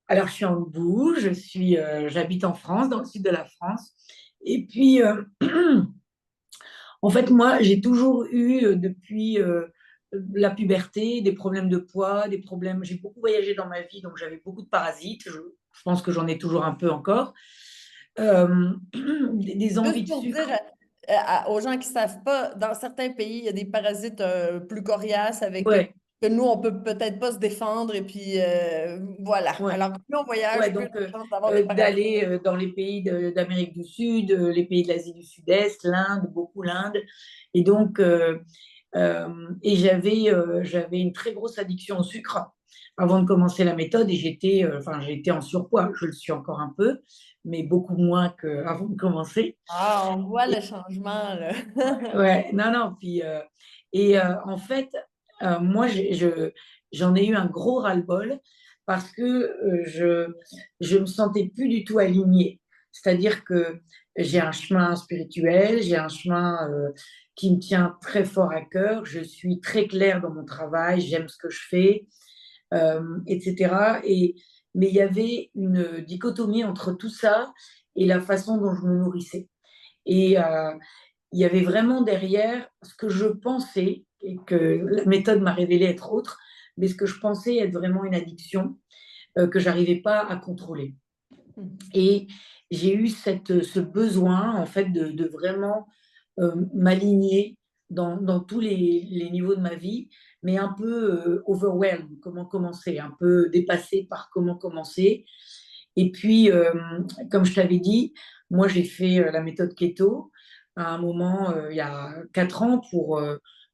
Alors, je suis en Boue, j'habite en France, dans le sud de la France. Et puis, en fait, moi, j'ai toujours eu, depuis la puberté, des problèmes de poids, des problèmes. J'ai beaucoup voyagé dans ma vie, donc j'avais beaucoup de parasites. Je pense que j'en ai toujours un peu encore. Des envies Juste de pour dire sucre. aux gens qui ne savent pas, dans certains pays, il y a des parasites plus coriaces avec Ouais, que nous, on peut peut-être pas se défendre. Et puis, voilà. ouais. Alors, plus on Ouais, voyage, plus donc on a de chance d'avoir des parasites. d'aller dans les pays d'Amérique du Sud, les pays de l'Asie du Sud-Est, l'Inde, beaucoup l'Inde. Et donc, j'avais une très grosse addiction au sucre avant de commencer la méthode et j'étais en surpoids. Je le suis encore un peu, mais beaucoup moins qu'avant de commencer. Ah, on voit le changement, là. Ouais, non, non. En fait, moi, j'en ai eu un gros ras-le-bol parce que je me sentais plus du tout alignée. C'est-à-dire que j'ai un chemin spirituel, j'ai un chemin qui me tient très fort à cœur. Je suis très claire dans mon travail, j'aime ce que je fais, etc. Mais il y avait une dichotomie entre tout ça et la façon dont je me nourrissais. Et il y avait vraiment derrière ce que je pensais, et que la méthode m'a révélé être autre, mais ce que je pensais être vraiment une addiction que j'arrivais pas à contrôler. Et j'ai eu ce besoin, en fait, de vraiment m'aligner dans tous les niveaux de ma vie, mais un peu overwhelmed, comment commencer, un peu dépassée par comment commencer. Et puis, comme je t'avais dit, moi, j'ai fait la méthode keto à un moment, il y a 4 ans, pour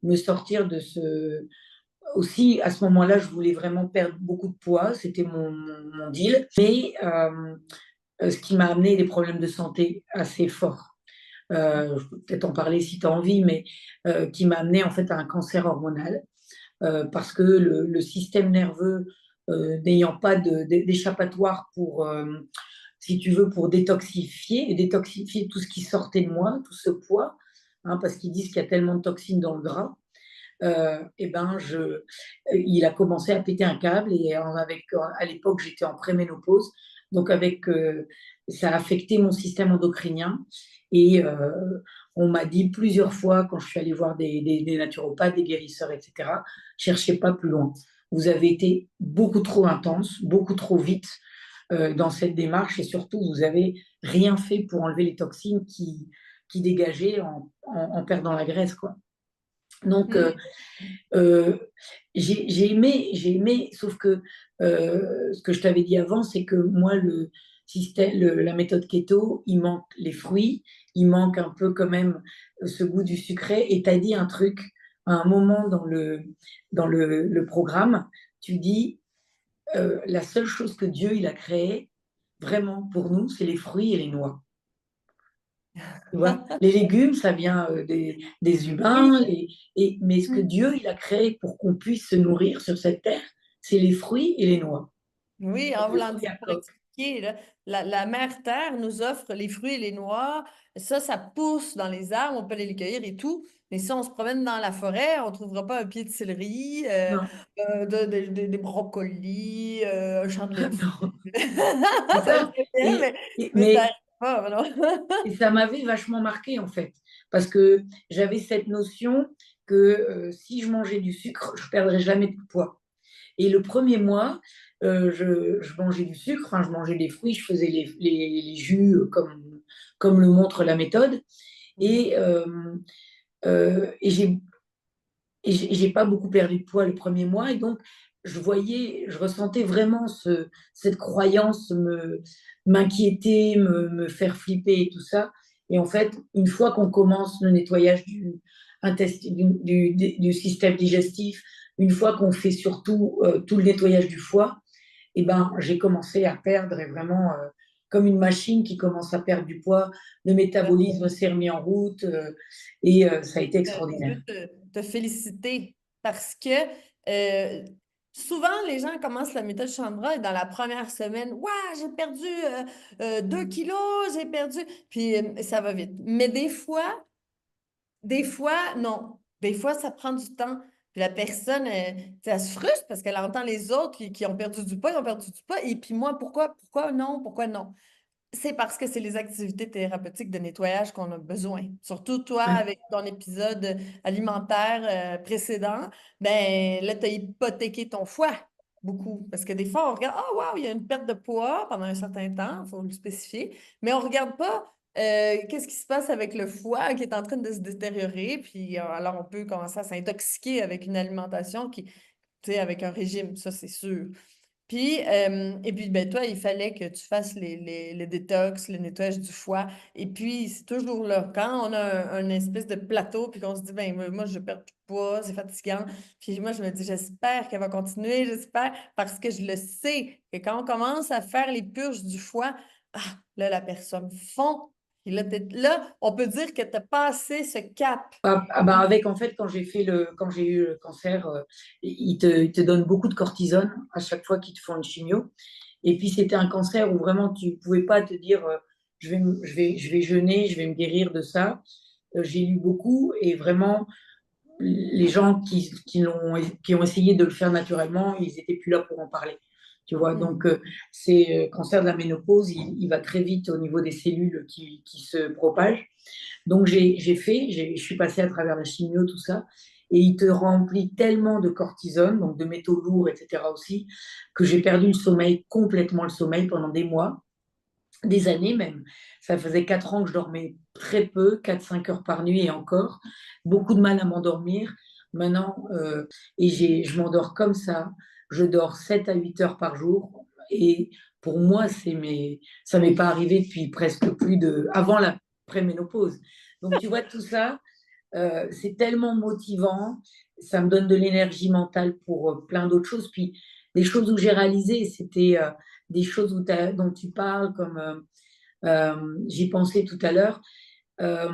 me sortir de ce. Aussi, à ce moment-là, je voulais vraiment perdre beaucoup de poids, c'était mon deal. Mais ce qui m'a amené des problèmes de santé assez forts. Je peux peut-être en parler si tu as envie, mais qui m'a amené en fait à un cancer hormonal parce que le système nerveux n'ayant pas d'échappatoire pour, si tu veux, pour détoxifier tout ce qui sortait de moi, tout ce poids, hein, parce qu'ils disent qu'il y a tellement de toxines dans le gras. Et ben il a commencé à péter un câble et à l'époque j'étais en préménopause, donc ça a affecté mon système endocrinien et on m'a dit plusieurs fois quand je suis allée voir des naturopathes, des guérisseurs, etc., cherchez pas plus loin. Vous avez été beaucoup trop intense, beaucoup trop vite dans cette démarche et surtout vous avez rien fait pour enlever les toxines qui dégageaient en perdant la graisse, quoi. Donc, Mhm. euh, j'ai aimé, sauf que ce que je t'avais dit avant, c'est que moi, la méthode keto, il manque les fruits, il manque un peu quand même ce goût du sucré. Et tu as dit un truc à un moment dans le programme, tu dis, la seule chose que Dieu il a créée vraiment pour nous, c'est les fruits et les noix. Tu vois, les légumes, ça vient des Oui, humains, mais ce que Dieu il a créé pour qu'on puisse se nourrir sur cette terre, c'est les fruits et les noix. oui, Et en le voulant fruit dire, à pour coque. expliquer, là, la mère Terre nous offre les fruits et les noix. Ça pousse dans les arbres, on peut aller les cueillir et tout. Mais si on se promène dans la forêt, on ne trouvera pas un pied de céleri, Non, des brocolis, un champ de lentilles. non, c'est Ça ça. serait bien, Et, et- mais ça mais n'arrive pas, non? et ça m'avait vachement marqué en fait, parce que j'avais cette notion que si je mangeais du sucre, je perdrais jamais de poids. Et le premier mois, je mangeais du sucre, enfin, je mangeais des fruits, je faisais les jus comme le montre la méthode. Mhm. Et, j'ai pas beaucoup perdu de poids le premier mois. Et donc, je ressentais vraiment cette croyance m'inquiéter, me faire flipper et tout ça. Et en fait, une fois qu'on commence le nettoyage du système digestif, une fois qu'on fait surtout tout le nettoyage du foie, et ben, j'ai commencé à perdre et vraiment comme une machine qui commence à perdre du poids, le métabolisme s'est remis en route et ça a été Je extraordinaire. veux te féliciter parce que euh, souvent, les gens commencent la méthode Chandra et dans la première semaine, ouais, j'ai perdu 2 kilos, j'ai perdu, puis ça va vite. Mais des fois, non. Des fois, ça prend du temps. Puis la personne, tu sais, elle se frustre parce qu'elle entend les autres qui ont perdu du poids, ils ont perdu du poids. Et puis moi, pourquoi non? Pourquoi non? C'est parce que c'est les activités thérapeutiques de nettoyage qu'on a besoin. Surtout toi, Ouais. avec ton épisode alimentaire précédent, ben là, tu as hypothéqué ton foie beaucoup. Parce que des fois, on regarde, ah, waouh, il y a une perte de poids pendant un certain temps, il faut le spécifier, mais on ne regarde pas qu'est-ce qui se passe avec le foie qui est en train de se détériorer. Puis alors, on peut commencer à s'intoxiquer avec une alimentation qui, tu sais, avec un régime, ça, c'est sûr. Puis, et puis, ben, toi, il fallait que tu fasses les détox, le nettoyage du foie. Et puis, c'est toujours là. Quand on a un espèce de plateau, puis qu'on se dit, ben, moi, je perds plus de poids, c'est fatigant. Puis moi, je me dis, j'espère qu'elle va continuer, j'espère, parce que je le sais que quand on commence à faire les purges du foie, ah, là, la personne fond. Et là, là, on peut dire que tu as passé ce cap. Ben avec, en fait, quand j'ai eu le cancer, ils te donnent beaucoup de cortisone à chaque fois qu'ils te font une chimio. Et puis, c'était un cancer où vraiment, tu pouvais pas te dire, je vais jeûner, je vais me guérir de ça. J'ai lu beaucoup et vraiment, les gens qui ont essayé de le faire naturellement, ils étaient plus là pour en parler. Tu vois, Hmm. donc c'est cancer de la ménopause, il va très vite au niveau des cellules qui se propagent. Donc je suis passée à travers la chimio, tout ça, et il te remplit tellement de cortisone, donc de métaux lourds, etc. aussi, que j'ai perdu le sommeil, complètement le sommeil pendant des mois, des années même. Ça faisait 4 ans que je dormais très peu, 4-5 heures par nuit et encore. Beaucoup de mal à m'endormir. Maintenant, je m'endors comme ça. Je dors 7 à 8 heures par jour. Et pour moi, ça m'est pas arrivé depuis presque avant la préménopause. Donc, tu vois, tout ça, c'est tellement motivant. Ça me donne de l'énergie mentale pour plein d'autres choses. Puis, des choses où j'ai réalisé, c'était des choses dont tu parles, comme j'y pensais tout à l'heure. Euh,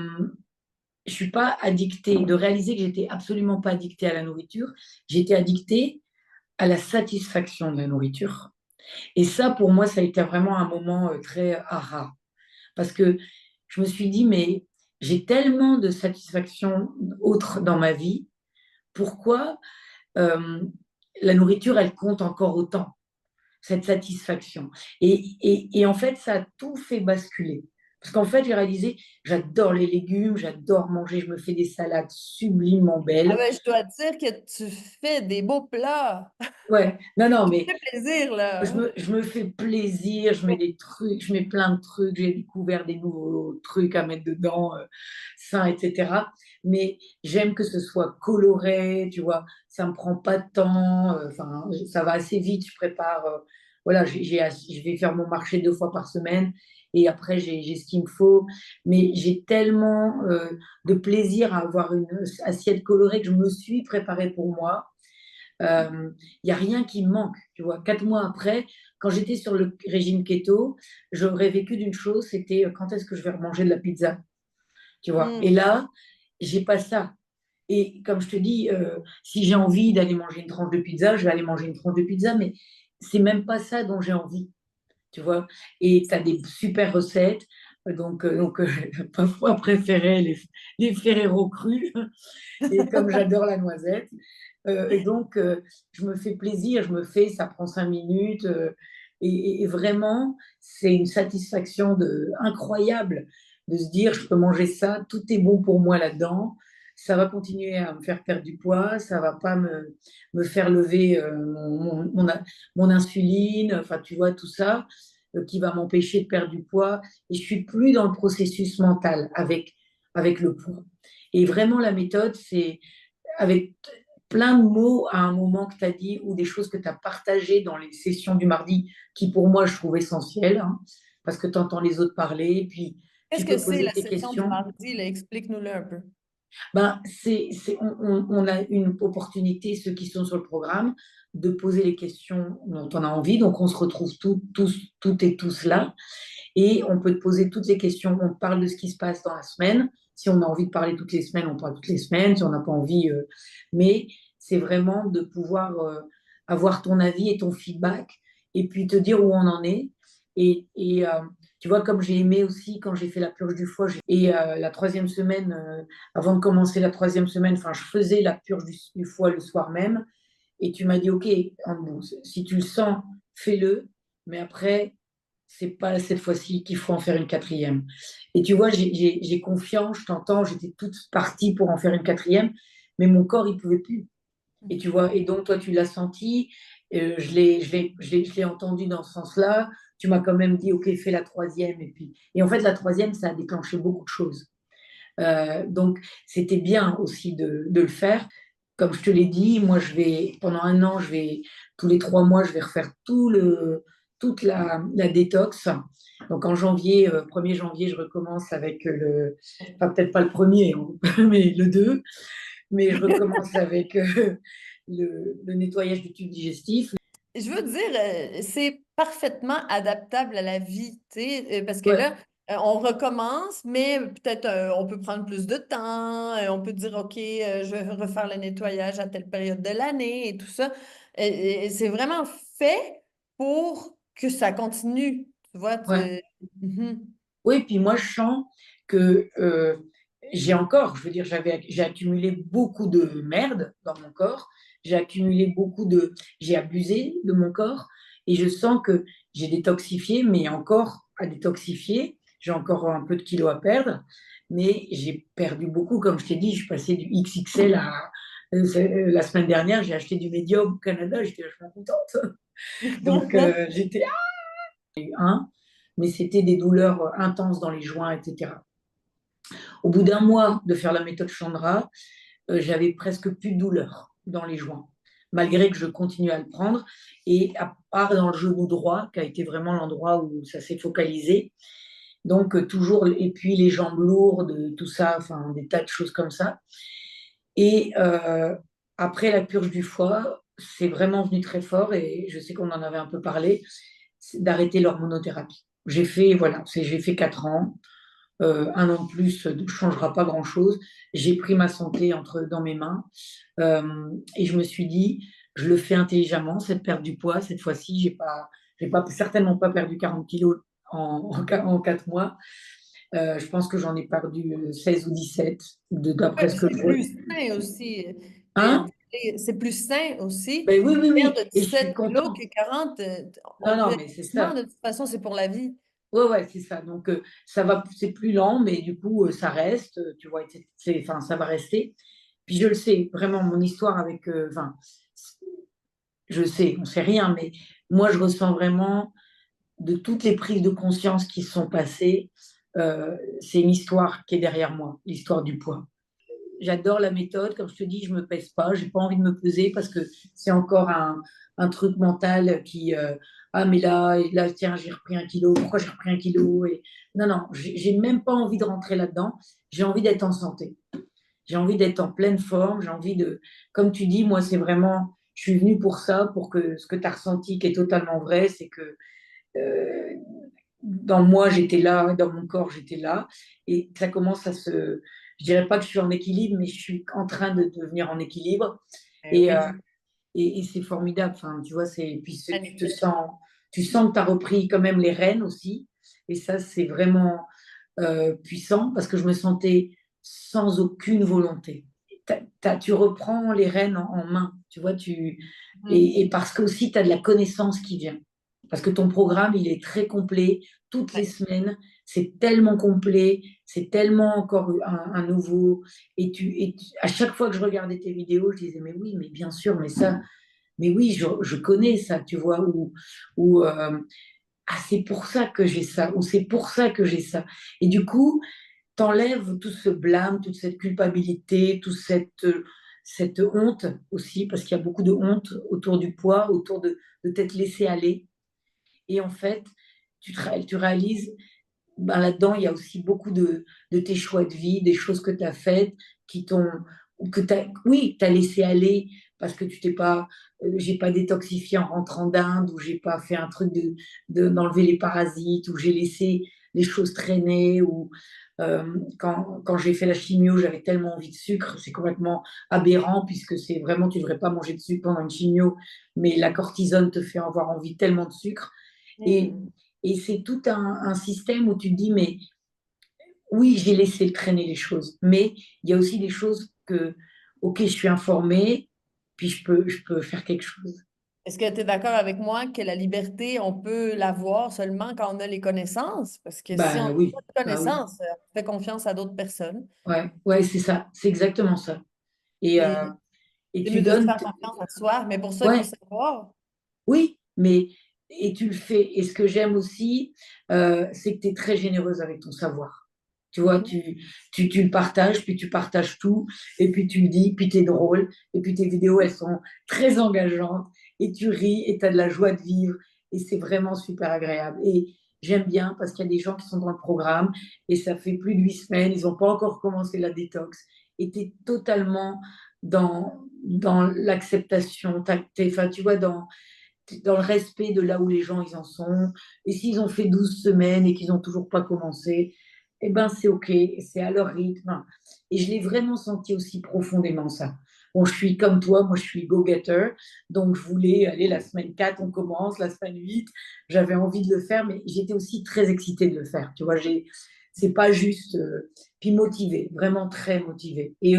je suis pas addictée, de réaliser que j'étais absolument pas addictée à la nourriture. J'étais addictée à la satisfaction de la nourriture. Et ça, pour moi, ça a été vraiment un moment très aha. Parce que je me suis dit, mais j'ai tellement de satisfaction autre dans ma vie. Pourquoi euh, la nourriture, elle compte encore autant, cette satisfaction. Et en fait, ça a tout fait basculer. Parce qu'en fait, j'ai réalisé, j'adore les légumes, j'adore manger, je me fais des salades sublimement Ah belles. ben, je dois te dire que tu fais des beaux plats. Ouais, non, non, Tu mais te fais plaisir, là. je me fais plaisir, je mets des trucs, je mets plein de trucs, j'ai découvert des nouveaux trucs à mettre dedans, sains, etc. Mais j'aime que ce soit coloré, tu vois, ça me prend pas de temps, enfin, ça va assez vite, je prépare, voilà, je vais faire mon marché 2 fois par semaine et après j'ai ce qu'il me faut. Mais j'ai tellement de plaisir à avoir une assiette colorée que je me suis préparée pour moi. Il n'y a rien qui me manque. Tu vois, 4 mois après, quand j'étais sur le régime keto, j'aurais vécu d'une chose, c'était quand est-ce que je vais remanger de la pizza, tu vois. Et Hmm. là, j'ai pas ça. Et comme je te dis, si j'ai envie d'aller manger une tranche de pizza, je vais aller manger une tranche de pizza, mais c'est même pas ça dont j'ai envie, tu vois. Et tu as des super recettes. Parfois préférer les Ferrero crus. Et comme j'adore la noisette, et donc, je me fais plaisir, ça prend 5 minutes. Et vraiment, c'est une satisfaction incroyable de se dire, je peux manger ça, tout est bon pour moi là-dedans. Ça va continuer à me faire perdre du poids, ça va pas me faire lever mon insuline, enfin, tu vois, tout ça, qui va m'empêcher de perdre du poids. Et je suis plus dans le processus mental avec le poids. Et vraiment, la méthode, c'est avec plein de mots à un moment que tu as dit ou des choses que tu as partagées dans les sessions du mardi qui, pour moi, je trouve essentielles, hein, parce que tu entends les autres parler, puis tu Qu'est-ce que peux c'est poser la tes session du questions. mardi, là? Explique-nous-le un peu. Ben, on a une opportunité, ceux qui sont sur le programme, de poser les questions dont on a envie. Donc, on se retrouve toutes et tous là. Et on peut te poser toutes les questions. On parle de ce qui se passe dans la semaine. Si on a envie de parler toutes les semaines, on parle toutes les semaines. Si on n'a pas envie, mais c'est vraiment de pouvoir avoir ton avis et ton feedback et puis te dire où on en est. Et Tu vois, comme j'ai aimé aussi quand j'ai fait la purge du foie. Et la troisième semaine, avant de commencer la troisième semaine, enfin, je faisais la purge du foie le soir même. Et tu m'as dit, OK, Andrew, si tu le sens, fais-le. Mais après, c'est pas cette fois-ci qu'il faut en faire une quatrième. Et tu vois, j'ai confiance, je t'entends, j'étais toute partie pour en faire une quatrième, mais mon corps, il pouvait plus. Et tu vois, et donc toi, tu l'as senti, je l'ai entendu dans ce sens-là. Tu m'as quand même dit, OK, fais la troisième. Et en fait, la troisième, ça a déclenché beaucoup de choses. Donc, c'était bien aussi de le faire. Comme je te l'ai dit, moi, pendant un an, tous les 3 mois, je vais refaire toute la détox. Donc, en janvier, 1er janvier, je recommence avec enfin, peut-être pas le premier, mais le 2, mais je recommence avec le nettoyage du tube digestif. Je veux dire, c'est parfaitement adaptable à la vie, tu sais, parce que Ouais, là, on recommence, mais peut-être on peut prendre plus de temps, on peut dire, OK, je vais refaire le nettoyage à telle période de l'année et tout ça. Et c'est vraiment fait pour que ça continue, tu vois. ouais. Mhm. Oui, puis moi, je sens que je veux dire, j'ai accumulé beaucoup de merde dans mon corps. J'ai abusé de mon corps et je sens que j'ai détoxifié, mais encore à détoxifier. J'ai encore un peu de kilos à perdre, mais j'ai perdu beaucoup. Comme je t'ai dit, je suis passée du XXL à. La semaine dernière, j'ai acheté du médium au Canada, j'étais vachement contente. Donc, j'étais un, mais c'était des douleurs intenses dans les joints, etc. Au bout d'un mois de faire la méthode Chandra, j'avais presque plus de douleurs dans les joints, malgré que je continue à le prendre. Et à part dans le genou droit, qui a été vraiment l'endroit où ça s'est focalisé. Donc, toujours, et puis les jambes lourdes, tout ça, enfin, des tas de choses comme ça. Et après la purge du foie, c'est vraiment venu très fort, et je sais qu'on en avait un peu parlé, c'est d'arrêter l'hormonothérapie. J'ai fait 4 ans. Un an de plus ne changera pas grand-chose. J'ai pris ma santé dans mes mains, et je me suis dit, je le fais intelligemment, cette perte du poids. Cette fois-ci, certainement pas perdu 40 kilos en 4 mois. Je pense que j'en ai perdu 16 ou 17, Ouais, d'après ce puis que c'est je vois. plus sain aussi. Hein? C'est plus sain aussi. Ben oui, oui, oui. Perdre Et je suis 17 kilos content. que 40, on Non, le non, fait mais c'est facilement, ça. de toute façon, c'est pour la vie. Ouais, ouais, c'est ça. Donc, ça va, c'est plus lent, mais du coup, ça reste, tu vois, enfin, ça va rester. Puis je le sais, vraiment, mon histoire avec, enfin, je sais, on sait rien, mais moi, je ressens vraiment de toutes les prises de conscience qui se sont passées, c'est une histoire qui est derrière moi, l'histoire du poids. J'adore la méthode, comme je te dis, je me pèse pas, j'ai pas envie de me peser parce que c'est encore un truc mental qui, ah mais là, tiens, j'ai repris 1 kilo, pourquoi j'ai repris 1 kilo? Et non, non, j'ai même pas envie de rentrer là-dedans. J'ai envie d'être en santé. J'ai envie d'être en pleine forme. J'ai envie de, comme tu dis, moi, c'est vraiment, je suis venue pour ça, pour que ce que tu as ressenti, qui est totalement vrai, c'est que euh, dans moi, j'étais là, dans mon corps, j'étais là. Et ça commence à se. Je dirais pas que je suis en équilibre, mais je suis en train de devenir en équilibre. Eh Et, oui, et c'est formidable. Enfin, tu vois, puis magnifique. tu sens que tu as repris quand même les rênes aussi. Et ça, c'est vraiment puissant parce que je me sentais sans aucune volonté. Tu reprends les rênes en main, tu vois, Mhm. et parce que aussi tu as de la connaissance qui vient. Parce que ton programme, il est très complet, toutes les Ouais. semaines, c'est tellement complet, c'est tellement encore un nouveau. À chaque fois que je regardais tes vidéos, je disais, mais oui, mais bien sûr, mais oui, je connais ça, tu vois, ou ah, c'est pour ça que j'ai ça, ou c'est pour ça que j'ai ça. Et du coup, t'enlèves tout ce blâme, toute cette culpabilité, cette honte aussi, parce qu'il y a beaucoup de honte autour du poids, autour de t'être laissé aller. Et en fait, tu réalises, ben là-dedans, il y a aussi beaucoup de tes choix de vie, des choses que tu as faites, qui t'ont, ou que oui, tu as laissé aller parce que tu t'es pas, j'ai pas détoxifié en rentrant d'Inde, ou j'ai pas fait un truc d'enlever les parasites, ou j'ai laissé les choses traîner, ou quand j'ai fait la chimio, j'avais tellement envie de sucre, c'est complètement aberrant puisque c'est vraiment, tu devrais pas manger de sucre pendant une chimio, mais la cortisone te fait avoir envie tellement de sucre. Et, Mhm. Et c'est tout un système où tu te dis, mais oui, j'ai laissé traîner les choses, mais il y a aussi des choses que, ok, je suis informée, puis je peux faire quelque chose. Est-ce que tu es d'accord avec moi que la liberté, on peut l'avoir seulement quand on a les connaissances? Parce que si on Bah n'a oui, pas de bah oui, connaissances, on fait confiance à d'autres personnes. ouais, ouais, c'est ça, c'est exactement ça. Et, euh, Et et c'est tu mieux de se donnes, faire confiance à soi, mais pour ça, il faut ouais, savoir. oui, mais et tu le fais. Et ce que j'aime aussi, c'est que tu es très généreuse avec ton savoir. Tu vois, Mhm. tu le partages, puis tu partages tout, et puis tu le dis, puis tu es drôle, et puis tes vidéos, elles sont très engageantes, et tu ris, et tu as de la joie de vivre, et c'est vraiment super agréable. Et j'aime bien parce qu'il y a des gens qui sont dans le programme, et ça fait plus de 8 semaines, ils n'ont pas encore commencé la détox, et tu es totalement dans l'acceptation, enfin, tu vois, dans le respect de là où les gens ils en sont. Et s'ils ont fait 12 semaines et qu'ils n'ont toujours pas commencé, eh ben c'est OK, c'est à leur rythme. Et je l'ai vraiment senti aussi profondément ça. Bon, je suis comme toi, moi je suis go-getter, donc je voulais aller la semaine 4 on commence, la semaine 8 j'avais envie de le faire, mais j'étais aussi très excitée de le faire. Tu vois, c'est pas juste, puis motivée, vraiment très motivée. Et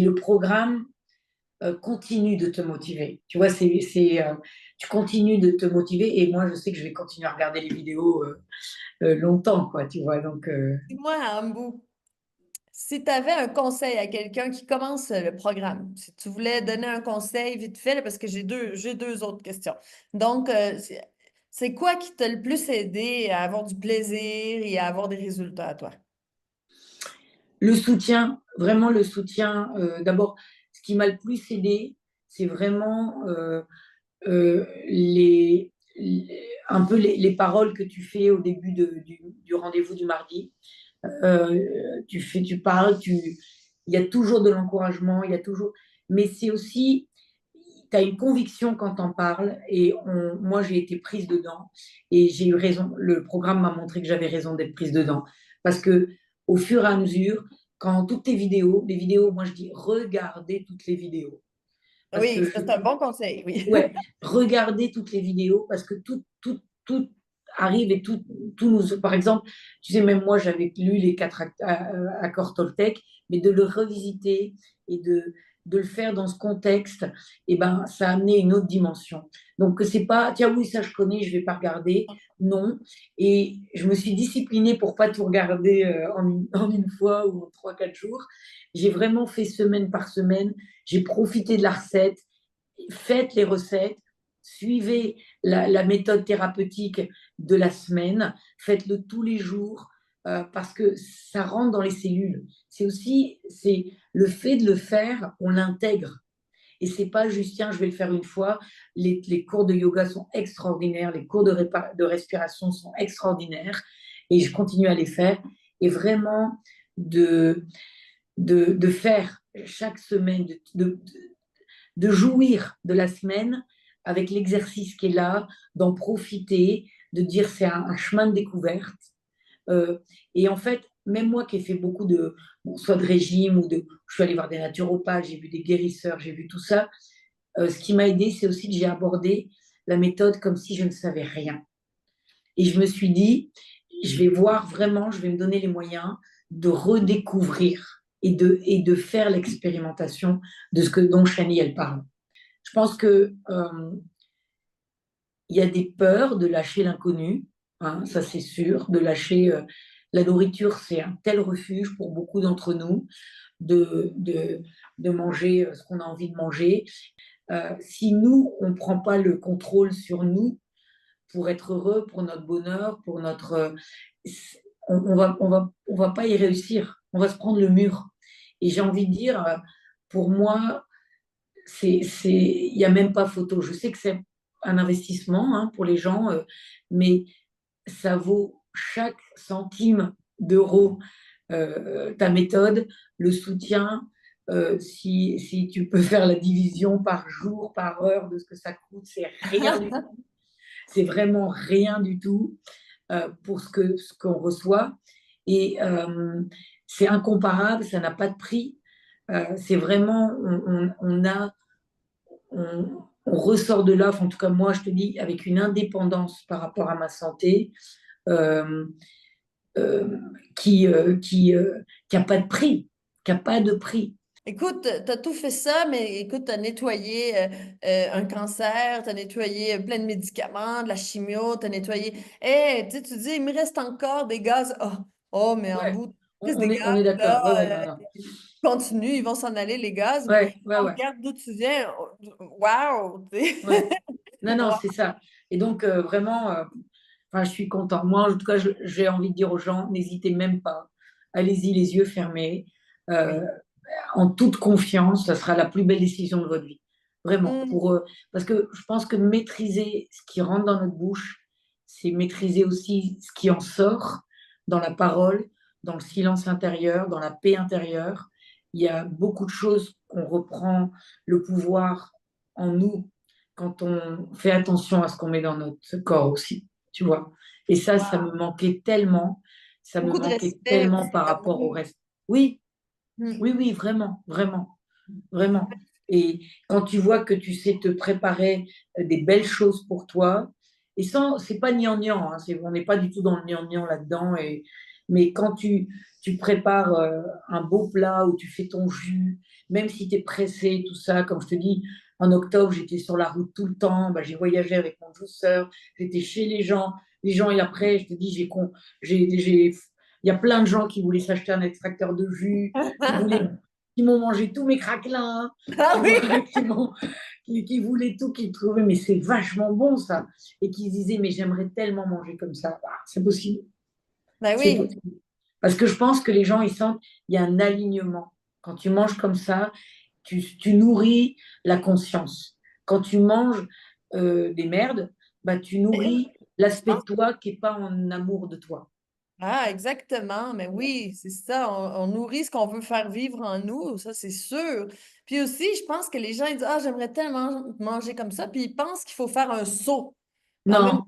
le programme, continue de te motiver. Tu vois, tu continues de te motiver et moi, je sais que je vais continuer à regarder les vidéos longtemps, quoi, tu vois. Donc, Dis-moi, Ambou, si tu avais un conseil à quelqu'un qui commence le programme, si tu voulais donner un conseil vite fait, là, parce que j'ai deux autres questions. Donc, c'est quoi qui t'a le plus aidé à avoir du plaisir et à avoir des résultats à toi? le soutien, vraiment le soutien, d'abord, ce qui m'a le plus aidé, c'est vraiment un peu les paroles que tu fais au début du rendez-vous du mardi. Tu parles, il y a toujours de l'encouragement, il y a toujours. Mais c'est aussi, tu as une conviction quand tu en parles. Et moi, j'ai été prise dedans. Et j'ai eu raison. Le programme m'a montré que j'avais raison d'être prise dedans. Parce que au fur et à mesure, quand toutes tes vidéos, les vidéos, moi je dis regardez toutes les vidéos. Parce Oui, que ça, c'est un bon conseil, oui. ouais, regardez toutes les vidéos parce que tout arrive et tout nous. Par exemple, tu sais, même moi, j'avais lu les quatre accords Toltec, mais de le revisiter et de le faire dans ce contexte, et ben, ça a amené une autre dimension. Donc, c'est pas, tiens, oui, ça je connais, je vais pas regarder. Non. Et je me suis disciplinée pour pas tout regarder en une fois ou en 3, 4 jours. J'ai vraiment fait semaine par semaine. J'ai profité de la recette, faites les recettes, suivez la méthode thérapeutique de la semaine, faites-le tous les jours parce que ça rentre dans les cellules. C'est le fait de le faire, on l'intègre. Et c'est pas juste, tiens, je vais le faire une fois. Les cours de yoga sont extraordinaires, les cours de respiration sont extraordinaires et je continue à les faire. Et vraiment, de, de faire chaque semaine, de jouir de la semaine avec l'exercice qui est là, d'en profiter, de dire c'est un chemin de découverte. Euh, et en fait, même moi qui ai fait beaucoup de, bon, soit de régime ou de, je suis allée voir des naturopathes, j'ai vu des guérisseurs, j'ai vu tout ça. Ce qui m'a aidé, c'est aussi que j'ai abordé la méthode comme si je ne savais rien. Et je me suis dit, je vais voir vraiment, je vais me donner les moyens de redécouvrir et de faire l'expérimentation de ce que dont Chani elle parle. Je pense que il y a des peurs de lâcher l'inconnu, hein, ça c'est sûr, de lâcher la nourriture, c'est un tel refuge pour beaucoup d'entre nous de manger ce qu'on a envie de manger. Si nous, on ne prend pas le contrôle sur nous pour être heureux, pour notre bonheur, pour notre, on va pas y réussir. On va se prendre le mur. Et j'ai envie de dire, pour moi, il n'y a même pas photo. Je sais que c'est un investissement hein, pour les gens, mais ça vaut chaque centime d'euro. Ta méthode, le soutien, si tu peux faire la division par jour, par heure de ce que ça coûte, c'est rien du tout. C'est vraiment rien du tout pour ce qu'on reçoit. Et c'est incomparable, ça n'a pas de prix. C'est vraiment, on a on ressort de là, enfin, en tout cas moi je te dis, avec une indépendance par rapport à ma santé euh, euh, qui a pas de prix, qui a pas de prix. Écoute, tu as tout fait ça, mais écoute, tu as nettoyé un cancer, tu as nettoyé plein de médicaments, de la chimio, tu as nettoyé. Eh, tu sais, tu dis, il me reste encore des gaz. Oh, oh, mais en Ouais, bout, qu'est-ce des on gaz, est d'accord. Ouais, là? ouais, non, non. Continue, ils vont s'en aller, les gaz. Ouais, ouais, On ouais, regarde d'où tu viens. Waouh! Tu sais. ouais. Non, non, Wow. c'est ça. Et donc, vraiment, enfin, je suis content. Moi, en tout cas, j'ai envie de dire aux gens, n'hésitez même pas. Allez-y, les yeux fermés, euh, Oui. en toute confiance. Ça sera la plus belle décision de votre vie. Vraiment. Mm. Parce que je pense que maîtriser ce qui rentre dans notre bouche, c'est maîtriser aussi ce qui en sort dans la parole, dans le silence intérieur, dans la paix intérieure. Il y a beaucoup de choses qu'on reprend le pouvoir en nous quand on fait attention à ce qu'on met dans notre corps aussi, tu vois. Et ça me Wow. manquait tellement, ça me Beaucoup de manquait respect tellement aussi, par rapport au d'amour. reste. Oui, Mm. oui, oui, vraiment, vraiment, vraiment. Et quand tu vois que tu sais te préparer des belles choses pour toi, et sans, c'est pas gnangnan, hein, on n'est pas du tout dans le gnangnan là-dedans, mais quand tu prépares un beau plat ou tu fais ton jus, même si tu es pressé, tout ça, comme je te dis, en octobre, j'étais sur la route tout le temps, bah, j'ai voyagé avec mon douceur, j'étais chez les gens, et après, je te dis, il y a plein de gens qui voulaient s'acheter un extracteur de jus, qui voulaient qui m'ont mangé tous mes craquelins, Ah qui, oui! qui, qui voulaient tout, qui trouvaient, mais c'est vachement bon ça. Et qui se disaient, mais j'aimerais tellement manger comme ça. Ah, c'est possible, Ben c'est oui. possible. Parce que je pense que les gens, ils sentent, il y a un alignement. Quand tu manges comme ça, tu nourris la conscience. Quand tu manges des merdes, bah, tu Je nourris l'aspect de pense toi qui n'est pas en amour de toi. Ah, exactement. Mais oui, c'est ça. On nourrit ce qu'on veut faire vivre en nous, ça, c'est sûr. Puis aussi, je pense que les gens ils disent, ah, j'aimerais tellement manger comme ça. Puis ils pensent qu'il faut faire un saut. En même Non,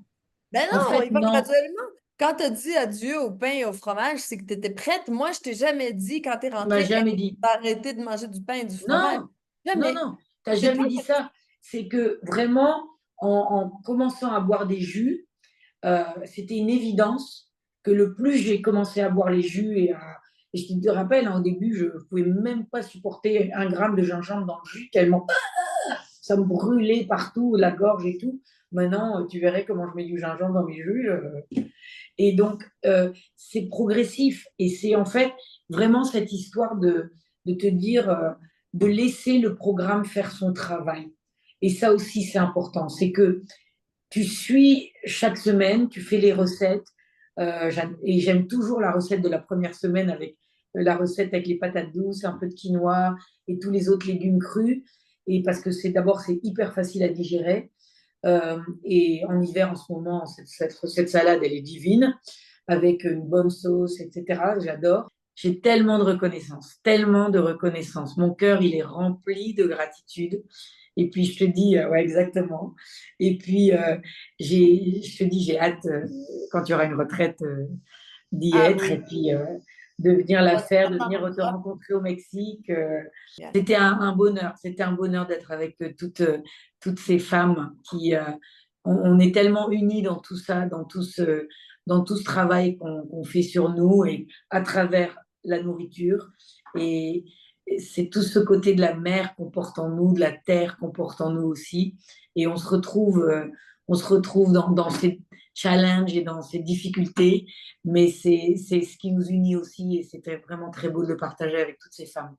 Ben en non, fait, il va non, graduellement. Quand tu as dit adieu au pain et au fromage, c'est que tu étais prête. Moi, je t'ai jamais dit quand tu es tu m'as rentrée, hey, jamais dit. t'as arrêté de manger du pain et du fromage. Non, non, Jamais. non, t'as C'est jamais toi dit qui as dit. ça. C'est que vraiment, en commençant à boire des jus, c'était une évidence que le plus j'ai commencé à boire les jus et je te rappelle, hein, au début, je ne pouvais même pas supporter 1 gramme de gingembre dans le jus, tellement ça me brûlait partout, la gorge et tout. Maintenant, tu verrais comment je mets du gingembre dans mes jus. Et donc, c'est progressif. Et c'est en fait vraiment cette histoire de te dire, de laisser le programme faire son travail. Et ça aussi, c'est important. C'est que tu suis chaque semaine, tu fais les recettes. Et j'aime toujours la recette de la première semaine avec la recette avec les patates douces, un peu de quinoa et tous les autres légumes crus. Et parce que c'est hyper facile à digérer. Et en hiver, en ce moment, cette salade, elle est divine, avec une bonne sauce, etc. J'adore. J'ai tellement de reconnaissance, tellement de reconnaissance. Mon cœur, il est rempli de gratitude. Et puis, je te dis, ouais, exactement. Et puis, je te dis, j'ai hâte, quand il y aura une retraite, d'y Ah être et oui. puis de venir la On se faire, de venir attend te ça. rencontrer au Mexique. Yeah. C'était un bonheur d'être avec toutes ces femmes qui, on est tellement unis dans tout ça, dans tout ce travail qu'on fait sur nous et à travers la nourriture. Et c'est tout ce côté de la mer qu'on porte en nous, de la terre qu'on porte en nous aussi. Et on se retrouve dans ces challenges et dans ces difficultés, mais c'est ce qui nous unit aussi et c'était vraiment très beau de le partager avec toutes ces femmes.